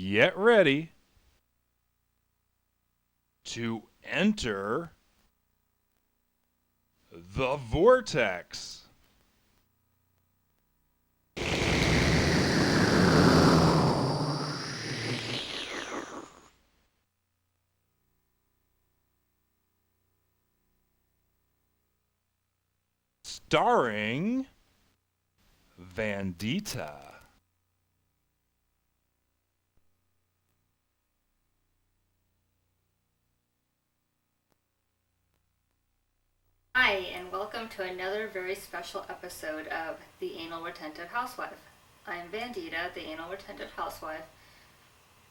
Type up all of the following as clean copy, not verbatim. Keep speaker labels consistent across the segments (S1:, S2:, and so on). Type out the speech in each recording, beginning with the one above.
S1: Get ready to enter the vortex. Starring Vandita.
S2: Hi, and welcome to another very special episode of the Anal Retentive Housewife. I'm Vandita, the Anal Retentive Housewife,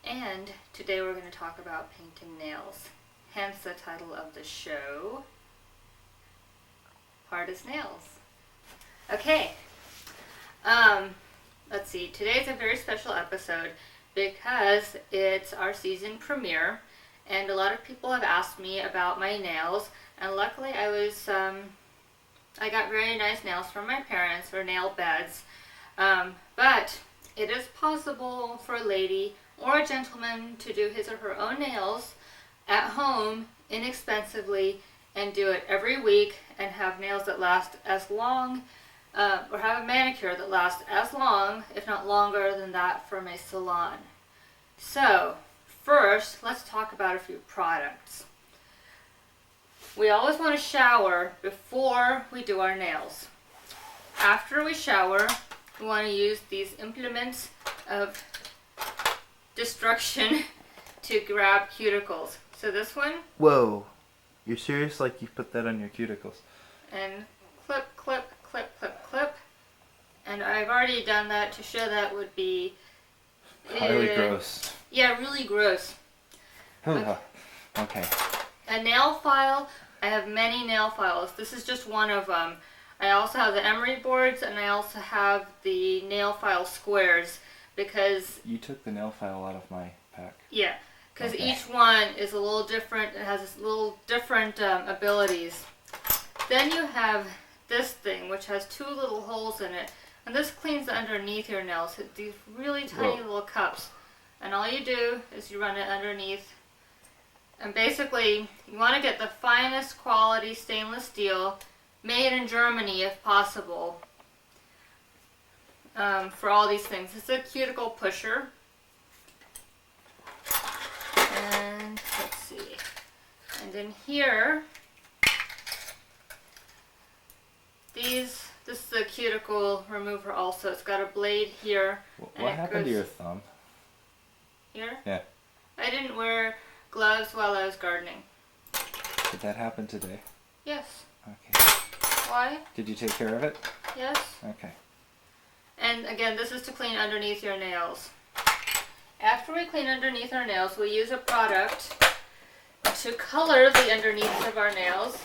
S2: and today we're going to talk about painting nails, hence the title of the show, Hard as Nails. Okay, let's see, today's a very special episode because it's our season premiere, and a lot of people have asked me about my nails. And luckily I got very nice nails from my parents, or nail beds. But it is possible for a lady or a gentleman to do his or her own nails at home inexpensively and do it every week and have nails that last as long, or have a manicure that lasts as long, if not longer than that from a salon. So first, let's talk about a few products. We always want to shower before we do our nails. After we shower, we want to use these implements of destruction to grab cuticles. So this one,
S3: Whoa. You're serious? Like you put that on your cuticles?
S2: and clip, clip, clip, clip, clip. And I've already done that to show that would be
S3: Highly gross.
S2: Yeah, really gross.
S3: Okay.
S2: A nail file. I have many nail files. This is just one of them. I also have the emery boards, and I also have the nail file squares because...
S3: You took the nail file out of my pack.
S2: Yeah, because
S3: Okay.
S2: each one is a little different. It has little different abilities. Then you have this thing, which has two little holes in it. And this cleans the underneath your nails. These really tiny little cups. And all you do is you run it underneath. And basically, you want to get the finest quality stainless steel, made in Germany if possible, for all these things. It's a cuticle pusher. And let's see. And in here, this is a cuticle remover also. It's got a blade here.
S3: What happened to your thumb?
S2: Here?
S3: Yeah.
S2: I didn't wear gloves while I was gardening.
S3: Did that happen today?
S2: Yes.
S3: Okay.
S2: Why?
S3: Did you take care of it?
S2: Yes.
S3: Okay.
S2: And again, this is to clean underneath your nails. After we clean underneath our nails, we use a product to color the underneath of our nails.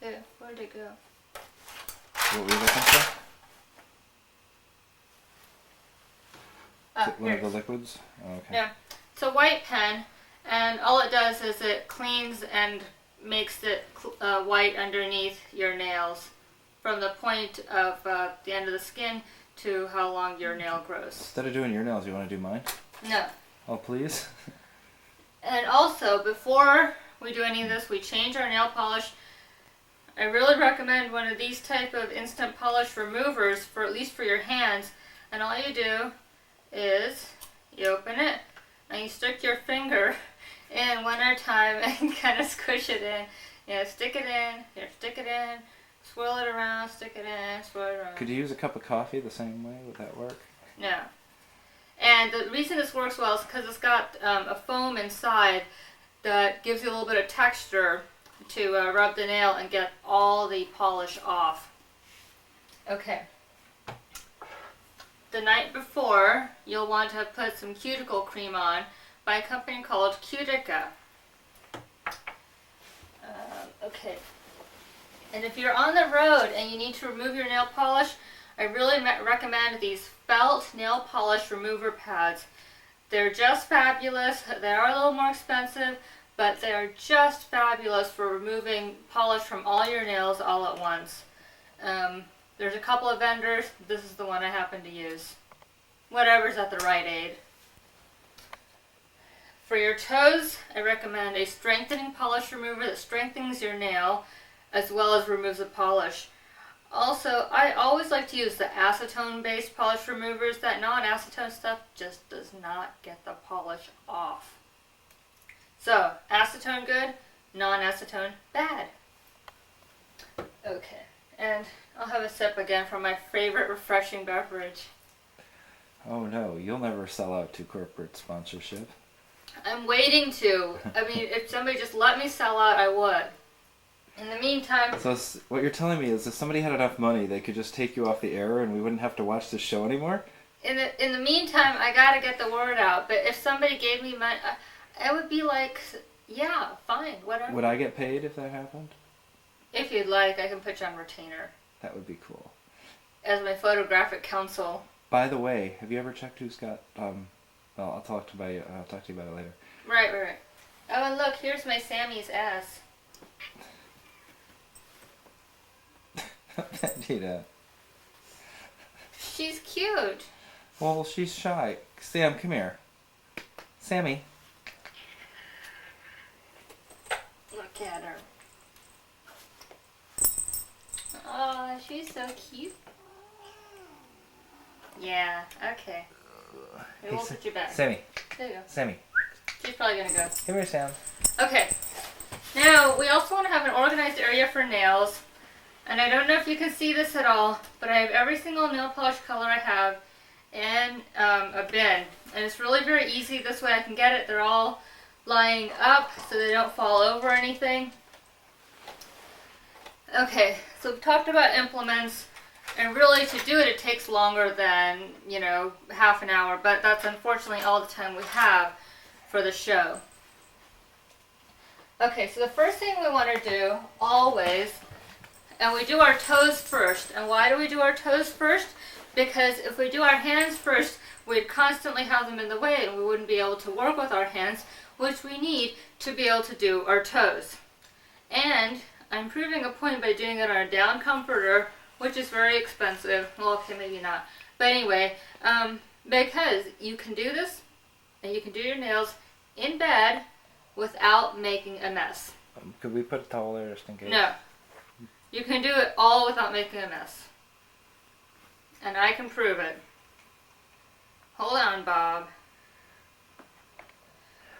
S2: Ew, where'd it go?
S3: What were you looking for?
S2: Ah,
S3: One of
S2: here.
S3: the liquids? Oh, okay.
S2: Yeah. It's a white pen, and all it does is it cleans and makes it white underneath your nails, from the point of the end of the skin to how long your nail grows.
S3: Instead of doing your nails, you want to do mine?
S2: No.
S3: Oh, please?
S2: And also, before we do any of this, we change our nail polish. I really recommend one of these type of instant polish removers, for at least for your hands. And all you do is you open it and you stick your finger in one at a time and kind of squish it in. Stick it in, stick it in, swirl it around, stick it in, swirl it around.
S3: Could you use a cup of coffee the same way? Would that work?
S2: No. And the reason this works well is because it's got a foam inside that gives you a little bit of texture to rub the nail and get all the polish off. Okay. The night before, you'll want to put some cuticle cream on by a company called Cutica. Okay. And if you're on the road and you need to remove your nail polish, I really recommend these felt nail polish remover pads. They're just fabulous. They are a little more expensive, but they are just fabulous for removing polish from all your nails all at once. There's a couple of vendors. This is the one I happen to use. Whatever's at the Rite Aid. For your toes, I recommend a strengthening polish remover that strengthens your nail as well as removes the polish. Also, I always like to use the acetone-based polish removers. That non-acetone stuff just does not get the polish off. So, acetone good, non-acetone bad. Okay, and I'll have a sip again from my favorite refreshing beverage.
S3: Oh no, you'll never sell out to corporate sponsorship.
S2: I'm waiting to. I mean, if somebody just let me sell out, I would. In the meantime...
S3: So what you're telling me is if somebody had enough money, they could just take you off the air and we wouldn't have to watch this show anymore?
S2: In the meantime, I gotta get the word out. But if somebody gave me money, I would be like, yeah, fine, whatever.
S3: Would I get paid if that happened?
S2: If you'd like, I can put you on retainer.
S3: That would be cool.
S2: As my photographic counsel.
S3: By the way, have you ever checked who's got, well, I'll talk to you about it later.
S2: Right. Oh, and look, here's my Sammy's ass.
S3: Gina.
S2: She's cute.
S3: Well, she's shy. Sam, come here. Sammy.
S2: Look at her. Oh, she's so cute. Yeah, okay. We won't put you back.
S3: Sammy.
S2: There you go.
S3: Sammy.
S2: She's probably gonna go.
S3: Come here, Sam.
S2: Okay. Now, we also want to have an organized area for nails. And I don't know if you can see this at all, but I have every single nail polish color I have in a bin. And it's really very easy. This way I can get it. They're all lying up so they don't fall over or anything. Okay, so we've talked about implements. And really, to do it, it takes longer than, half an hour. But that's unfortunately all the time we have for the show. Okay, so the first thing we want to do, always, and we do our toes first. And why do we do our toes first? Because if we do our hands first, we'd constantly have them in the way and we wouldn't be able to work with our hands, which we need to be able to do our toes. And I'm proving a point by doing it on a down comforter, which is very expensive. Well, okay, maybe not. But anyway, because you can do this, and you can do your nails in bed without making a mess.
S3: Could we put a towel there just in case?
S2: No. You can do it all without making a mess. And I can prove it. Hold on, Bob.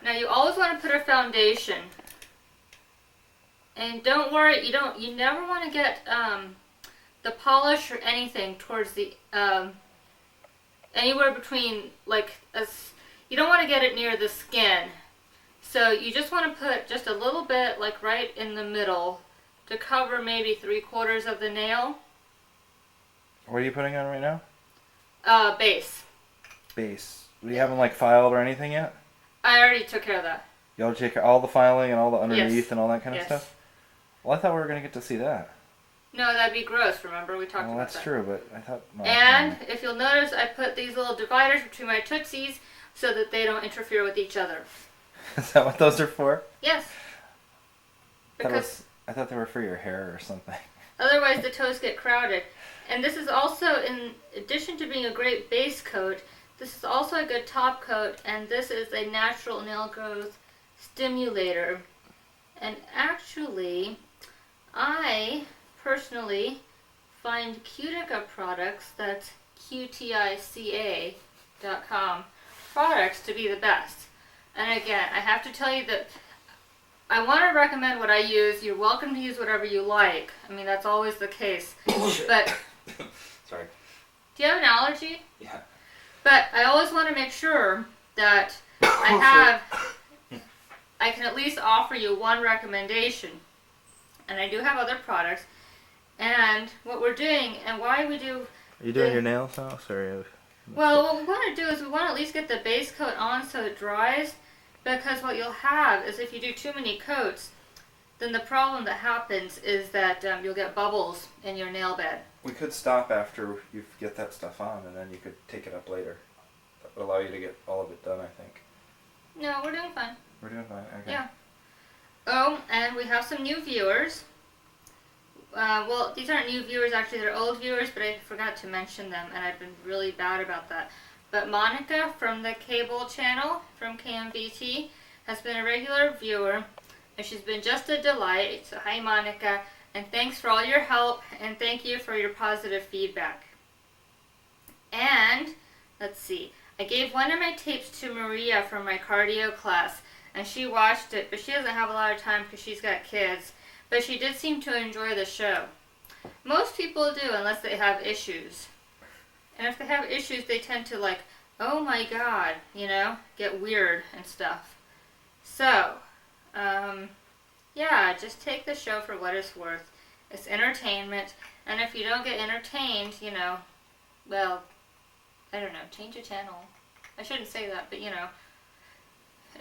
S2: Now, you always want to put a foundation. And don't worry, you never want to get the polish or anything towards the anywhere between you don't want to get it near the skin. So you just want to put just a little bit right in the middle to cover maybe 3/4 of the nail.
S3: What are you putting on right now?
S2: Base.
S3: Base. Do you haven't filed or anything yet?
S2: I already took care of that.
S3: Y'all take all the filing and all the underneath
S2: Yes.
S3: and all that kind of
S2: Yes.
S3: stuff? Well, I thought we were going to get to see that.
S2: No, that'd be gross, remember? We talked
S3: Well,
S2: about
S3: that's
S2: that.
S3: true, but I thought... No,
S2: And if you'll notice, I put these little dividers between my Tootsies so that they don't interfere with each other.
S3: Is that what those are for?
S2: Yes. Because
S3: I thought they were for your hair or something.
S2: otherwise the toes get crowded. And this is also, in addition to being a great base coat, this is also a good top coat, and this is a natural nail growth stimulator. And actually, I personally find Cutica products, that's QTICA.com, products to be the best. And again, I have to tell you that I want to recommend what I use. You're welcome to use whatever you like. I mean, that's always the case. But
S3: Sorry.
S2: do you have an allergy?
S3: Yeah.
S2: But I always want to make sure that I can at least offer you one recommendation. And I do have other products. And what we're doing, and why we do...
S3: Are you doing your nails now? Sorry.
S2: Well, what we want to do is we want to at least get the base coat on so it dries. Because what you'll have is if you do too many coats, then the problem that happens is that you'll get bubbles in your nail bed.
S3: We could stop after you get that stuff on, and then you could take it up later. That would allow you to get all of it done, I think.
S2: No, we're doing fine.
S3: We're doing fine. Okay.
S2: Yeah. Oh, and we have some new viewers. well, these aren't new viewers, actually, they're old viewers, but I forgot to mention them, and I've been really bad about that. But Monica from the cable channel, from KMVT, has been a regular viewer, and she's been just a delight. So hi, Monica, and thanks for all your help, and thank you for your positive feedback. And, let's see, I gave one of my tapes to Maria from my cardio class, and she watched it, but she doesn't have a lot of time because she's got kids. But she did seem to enjoy the show. Most people do, unless they have issues. And if they have issues, they tend to like, oh my god, get weird and stuff. So, yeah, just take the show for what it's worth. It's entertainment, and if you don't get entertained, well, I don't know, change a channel. I shouldn't say that, but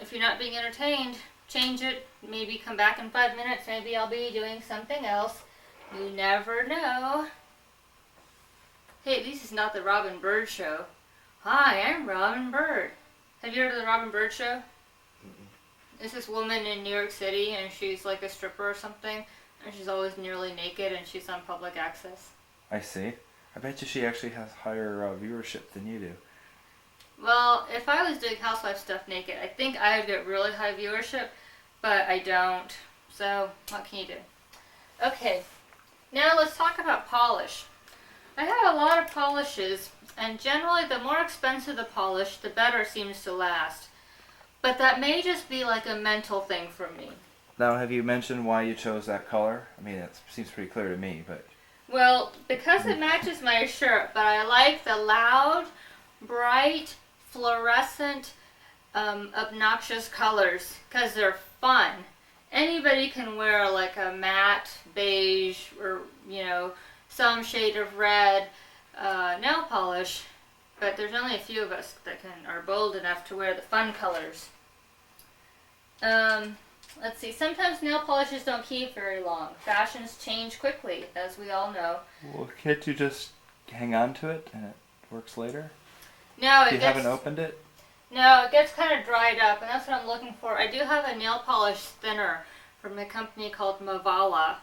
S2: if you're not being entertained, change it. Maybe come back in 5 minutes. Maybe I'll be doing something else. You never know. Hey, this is not the Robin Bird Show. Hi, I'm Robin Bird. Have you heard of the Robin Bird Show? It's this woman in New York City, and she's like a stripper or something, and she's always nearly naked, and she's on public access.
S3: I see. I bet you she actually has higher viewership than you do.
S2: Well, if I was doing housewife stuff naked, I think I would get really high viewership, but I don't. So, what can you do? Okay, now let's talk about polish. I have a lot of polishes, and generally the more expensive the polish, the better it seems to last. But that may just be like a mental thing for me.
S3: Now, have you mentioned why you chose that color? I mean, it seems pretty clear to me, but...
S2: Well, because it matches my shirt, but I like the loud, bright, fluorescent, obnoxious colors, because they're fun. Anybody can wear like a matte beige or, some shade of red nail polish, but there's only a few of us that are bold enough to wear the fun colors. Let's see, sometimes nail polishes don't keep very long. Fashions change quickly, as we all know.
S3: Well, can't you just hang on to it and it works later?
S2: No,
S3: You haven't opened it?
S2: No, it gets kind of dried up, and that's what I'm looking for. I do have a nail polish thinner from a company called Mavala.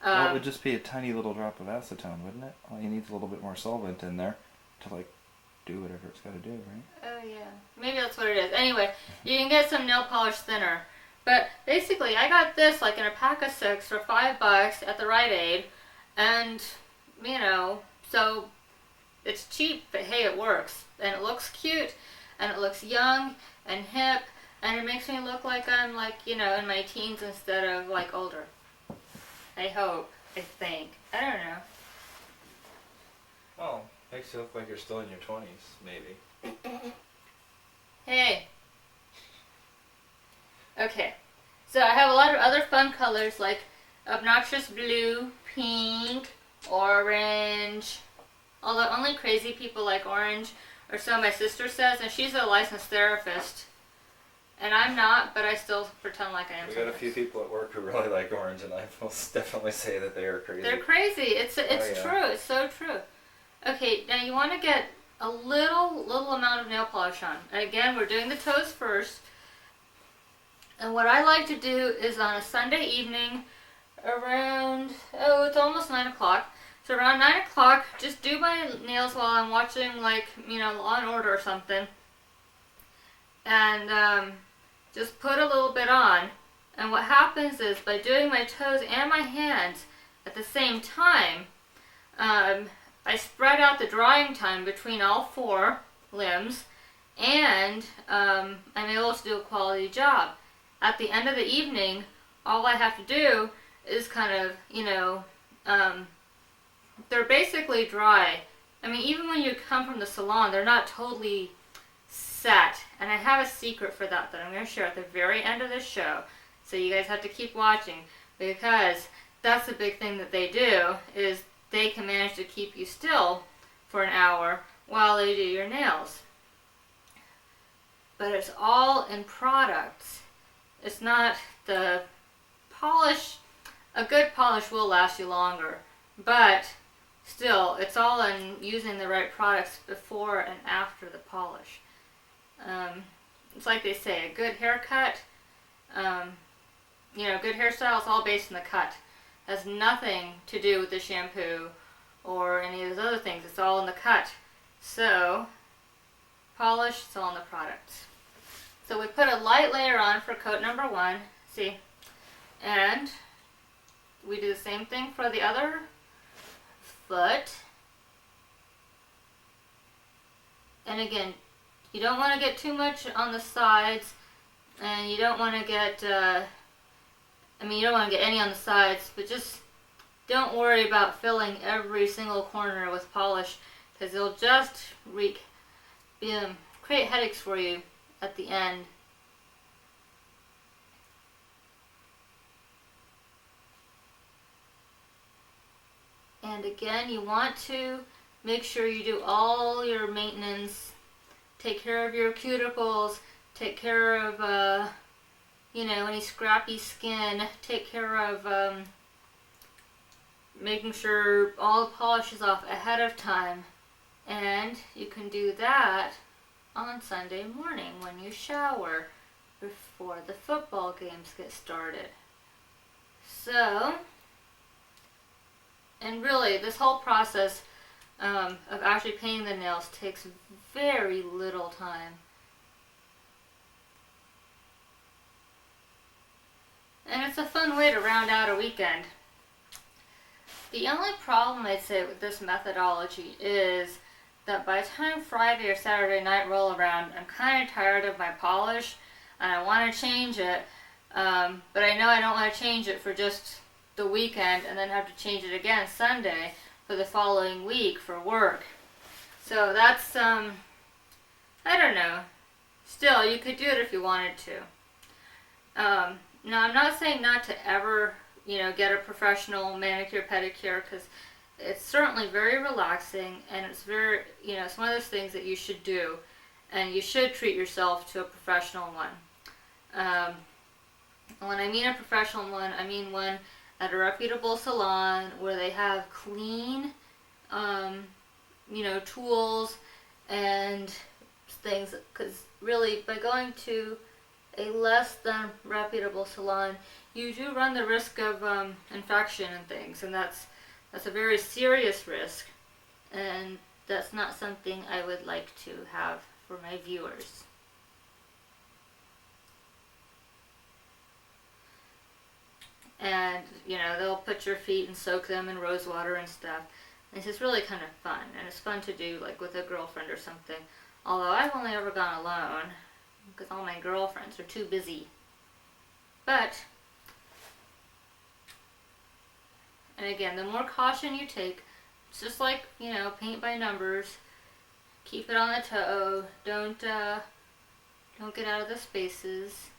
S3: Well, it would just be a tiny little drop of acetone, wouldn't it? All you need is a little bit more solvent in there to, do whatever it's got to do, right?
S2: Oh, yeah. Maybe that's what it is. Anyway, you can get some nail polish thinner. But basically, I got this, in a pack of 6 for $5 at the Rite Aid. And, so it's cheap, but hey, it works. And it looks cute, and it looks young and hip, and it makes me look like I'm, in my teens instead of, older. I hope. I think. I don't know.
S3: Well, makes you look like you're still in your 20s, maybe.
S2: Hey. Okay. So I have a lot of other fun colors like obnoxious blue, pink, orange. Although only crazy people like orange, or so my sister says, and she's a licensed therapist. And I'm not, but I still pretend like I am.
S3: We got a few people at work who really like orange, and I will definitely say that they are crazy.
S2: They're crazy. It's true. It's so true. Okay, now you want to get a little amount of nail polish on. And again, we're doing the toes first. And what I like to do is on a Sunday evening around, it's almost 9 o'clock. So around 9 o'clock, just do my nails while I'm watching, Law and Order or something. And just put a little bit on. And what happens is, by doing my toes and my hands at the same time, I spread out the drying time between all 4 limbs, and I'm able to do a quality job. At the end of the evening, all I have to do is kind of, they're basically dry. I mean, even when you come from the salon, they're not totally set. And I have a secret for that I'm going to share at the very end of this show. So you guys have to keep watching, because that's the big thing that they do, is they can manage to keep you still for an hour while they do your nails. But it's all in products. It's not the polish. A good polish will last you longer, but still, it's all in using the right products before and after the polish. It's like they say, a good haircut, good hairstyle is all based on the cut. Has nothing to do with the shampoo or any of those other things. It's all in the cut. So, polish, it's all in the product. So we put a light layer on for coat number 1. See? And we do the same thing for the other foot. And again, you don't want to get too much on the sides, and you don't want to get, you don't want to get any on the sides, but just don't worry about filling every single corner with polish, because it'll just create headaches for you at the end. And again, you want to make sure you do all your maintenance. Take care of your cuticles. Take care of, any scrappy skin. Take care of making sure all the polish is off ahead of time. And you can do that on Sunday morning when you shower before the football games get started. So, and really, this whole process of actually painting the nails takes very little time. And it's a fun way to round out a weekend. The only problem I'd say with this methodology is that by the time Friday or Saturday night roll around, I'm kind of tired of my polish and I want to change it, but I know I don't want to change it for just the weekend and then have to change it again Sunday for the following week for work. So that's, I don't know. Still, you could do it if you wanted to. Now, I'm not saying not to ever, get a professional manicure, pedicure, because it's certainly very relaxing, and it's very, it's one of those things that you should do, and you should treat yourself to a professional one. When I mean a professional one, I mean one at a reputable salon where they have clean, tools and things, because really, by going to a less than reputable salon, you do run the risk of infection and things, and that's a very serious risk, and that's not something I would like to have for my viewers. And, they'll put your feet and soak them in rose water and stuff. And it's just really kind of fun, and it's fun to do like with a girlfriend or something. Although I've only ever gone alone, because all my girlfriends are too busy. But, and again, the more caution you take, it's just like, paint by numbers. Keep it on the toe. Don't get out of the spaces.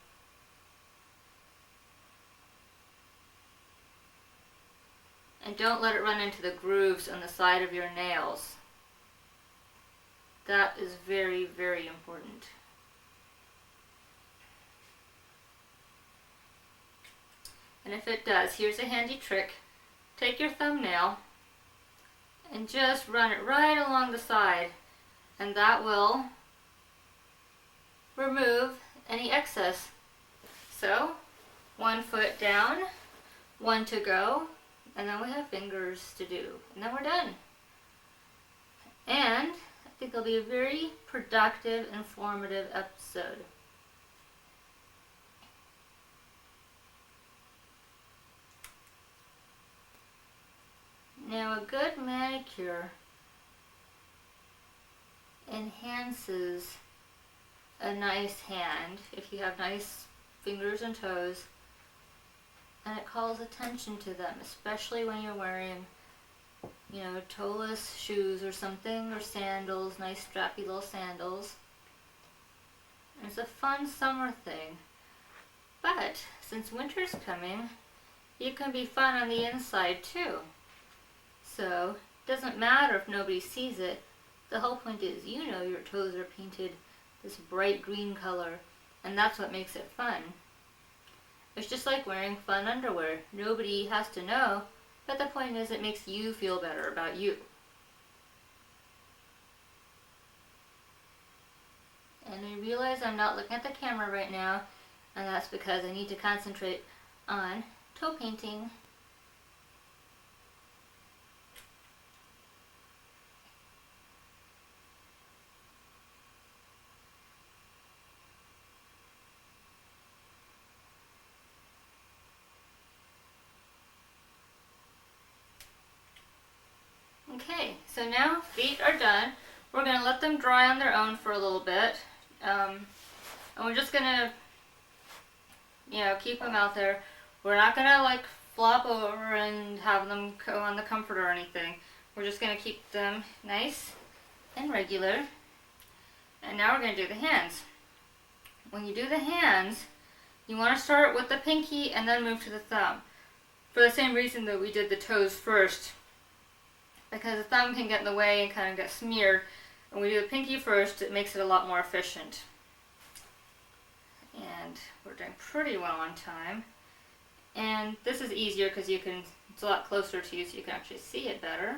S2: And don't let it run into the grooves on the side of your nails. That is very, very important. And if it does, here's a handy trick. Take your thumbnail and just run it right along the side, and that will remove any excess. So, 1 foot down, 1 to go, and then we have fingers to do, and then we're done. And I think it'll be a very productive, informative episode. Now, a good manicure enhances a nice hand if you have nice fingers and toes, and it calls attention to them, especially when you're wearing, toeless shoes or something, or sandals, nice strappy little sandals. It's a fun summer thing. But since winter's coming, you can be fun on the inside too. So, it doesn't matter if nobody sees it. The whole point is, your toes are painted this bright green color, and that's what makes it fun. It's just like wearing fun underwear. Nobody has to know, but the point is it makes you feel better about you. And I realize I'm not looking at the camera right now, and that's because I need to concentrate on toe painting. So now feet are done. We're going to let them dry on their own for a little bit. And we're just going to, keep them out there. We're not going to like flop over and have them go on the comforter or anything. We're just going to keep them nice and regular. And now we're going to do the hands. When you do the hands, you want to start with the pinky and then move to the thumb. For the same reason that we did the toes first. Because the thumb can get in the way and kind of get smeared. When we do the pinky first, it makes it a lot more efficient. And we're doing pretty well on time. And this is easier because it's a lot closer to you so you can actually see it better.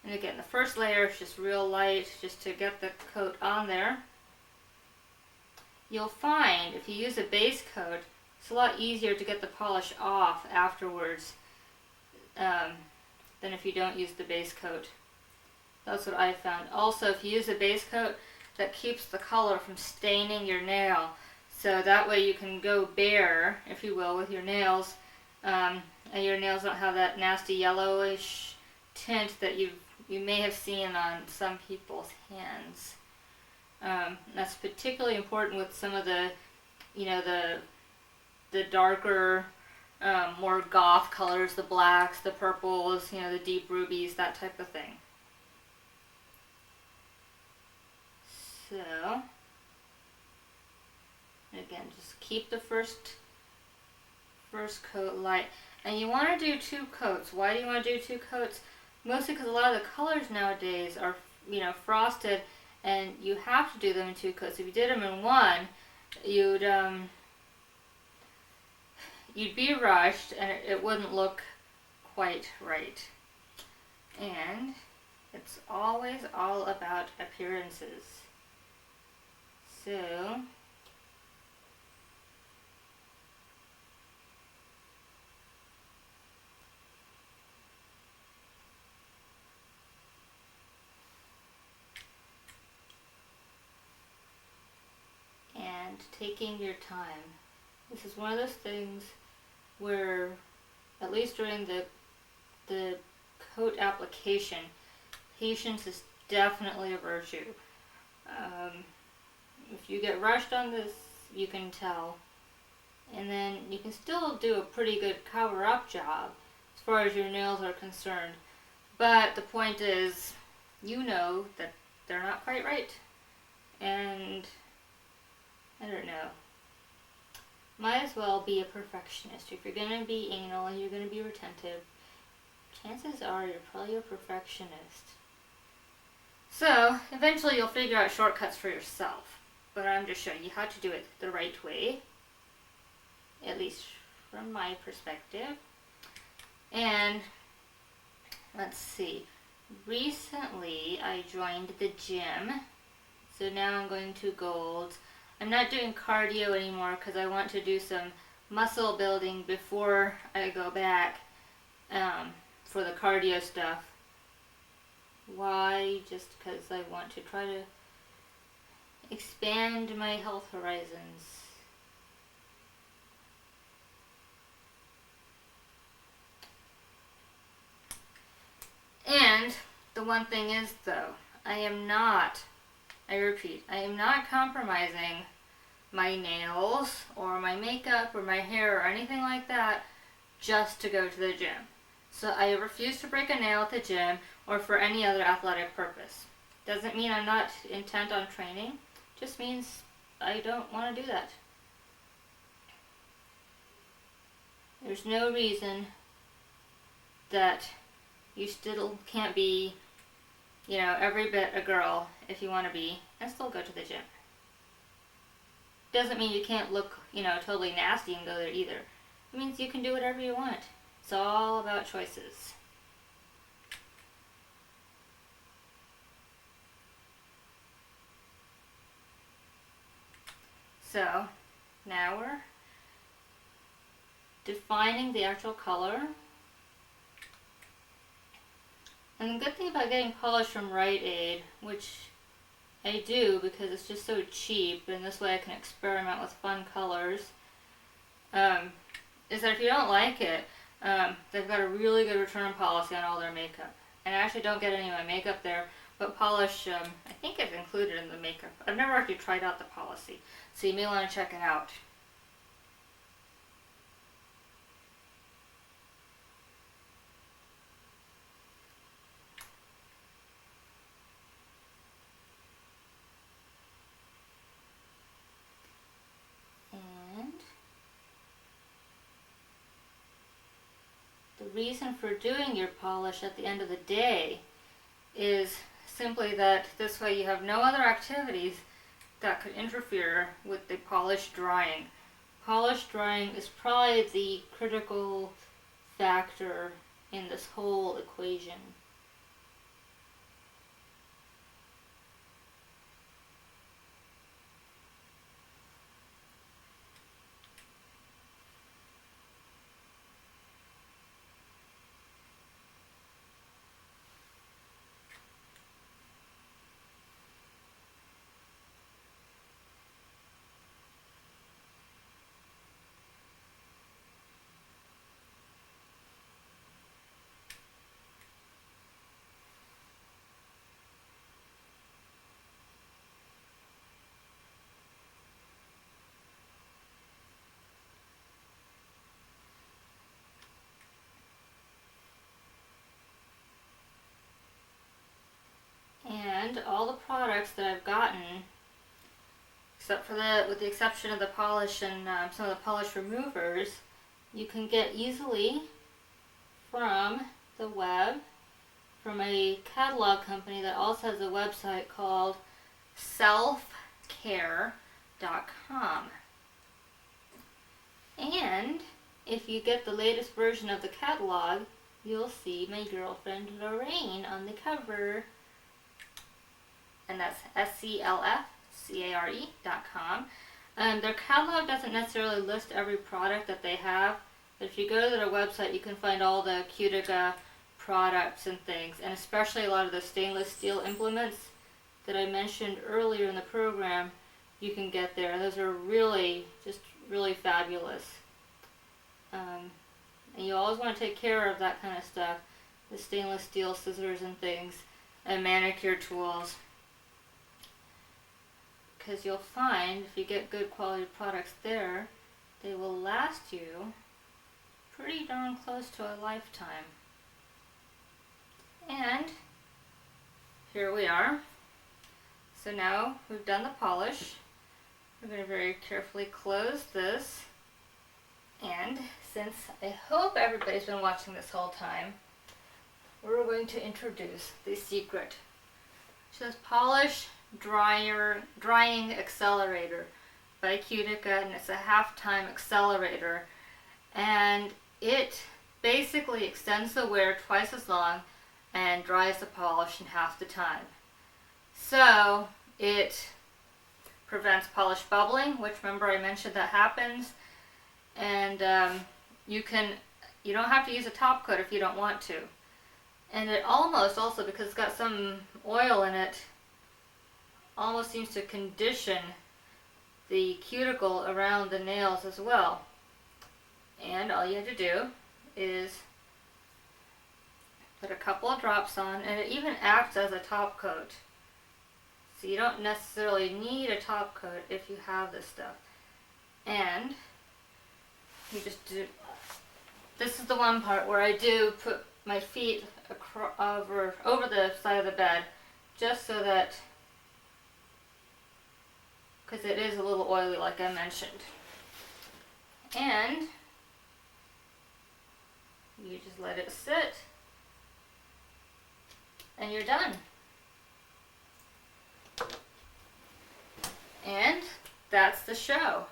S2: And again, the first layer is just real light, just to get the coat on there. You'll find if you use a base coat, it's a lot easier to get the polish off afterwards than if you don't use the base coat. That's what I found. Also, if you use a base coat, that keeps the color from staining your nail. So that way you can go bare, if you will, with your nails. And your nails don't have that nasty yellowish tint that you may have seen on some people's hands. That's particularly important with some of the darker, more goth colors, the blacks, the purples, the deep rubies, that type of thing. So, again, just keep the first coat light. And you want to do 2 coats. Why do you want to do 2 coats? Mostly because a lot of the colors nowadays are, frosted, and you have to do them in 2 coats. If you did them in 1, you'd be rushed, and it wouldn't look quite right. And it's always all about appearances. So, and taking your time. This is one of those things where, at least during the coat application, patience is definitely a virtue. If you get rushed on this, you can tell. And then you can still do a pretty good cover-up job as far as your nails are concerned. But the point is, that they're not quite right. And I don't know. Might as well be a perfectionist. If you're going to be anal and you're going to be retentive, chances are you're probably a perfectionist. So, eventually you'll figure out shortcuts for yourself. But I'm just showing you how to do it the right way. At least from my perspective. And, let's see. Recently, I joined the gym. So now I'm going to Gold. I'm not doing cardio anymore because I want to do some muscle building before I go back for the cardio stuff. Why? Just because I want to try to expand my health horizons. And the one thing is, though, I repeat, I am not compromising my nails or my makeup or my hair or anything like that just to go to the gym. So I refuse to break a nail at the gym or for any other athletic purpose. Doesn't mean I'm not intent on training, just means I don't want to do that. There's no reason that you still can't be, every bit a girl if you want to be, and still go to the gym. Doesn't mean you can't look, totally nasty and go there either. It means you can do whatever you want. It's all about choices. So, now we're defining the actual color. And the good thing about getting polish from Rite Aid, which I do because it's just so cheap, and this way I can experiment with fun colors, is that if you don't like it, they've got a really good return policy on all their makeup. And I actually don't get any of my makeup there, but polish, I think is included in the makeup. I've never actually tried out the policy, so you may want to check it out. And the reason for doing your polish at the end of the day is simply that this way you have no other activities that could interfere with the polish drying. Polish drying is probably the critical factor in this whole equation. And all the products that I've gotten, except for with the exception of the polish and some of the polish removers, you can get easily from the web, from a catalog company that also has a website called selfcare.com. And if you get the latest version of the catalog, you'll see my girlfriend Lorraine on the cover. And that's selfcare.com. Their catalog doesn't necessarily list every product that they have, but if you go to their website, you can find all the Cutica products and things, and especially a lot of the stainless steel implements that I mentioned earlier in the program, you can get there. Those are really, just really fabulous. And you always want to take care of that kind of stuff, the stainless steel scissors and things, and manicure tools. Because you'll find if you get good quality products there, they will last you pretty darn close to a lifetime. And here we are. So now we've done the polish. We're going to very carefully close this. And since I hope everybody's been watching this whole time, we're going to introduce the secret. It says Polish Drying Accelerator by Cutica, and it's a half-time accelerator, and it basically extends the wear twice as long and dries the polish in half the time. So it prevents polish bubbling, which remember I mentioned that happens, and you don't have to use a top coat if you don't want to. And it almost also, because it's got some oil in it, almost seems to condition the cuticle around the nails as well. And all you have to do is put a couple of drops on, and it even acts as a top coat. So you don't necessarily need a top coat if you have this stuff. And you just do, this is the one part where I do put my feet over the side of the bed, just so that, because it is a little oily like I mentioned. And you just let it sit, and you're done. And that's the show.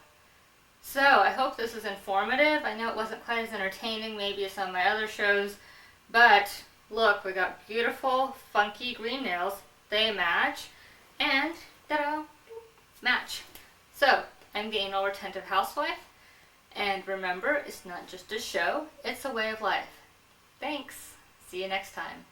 S2: So I hope this is informative. I know it wasn't quite as entertaining maybe as some of my other shows, but look, we got beautiful, funky green nails. They match, and ta-da, match. So I'm the Anal Retentive Housewife, and remember, it's not just a show, it's a way of life. Thanks. See you next time.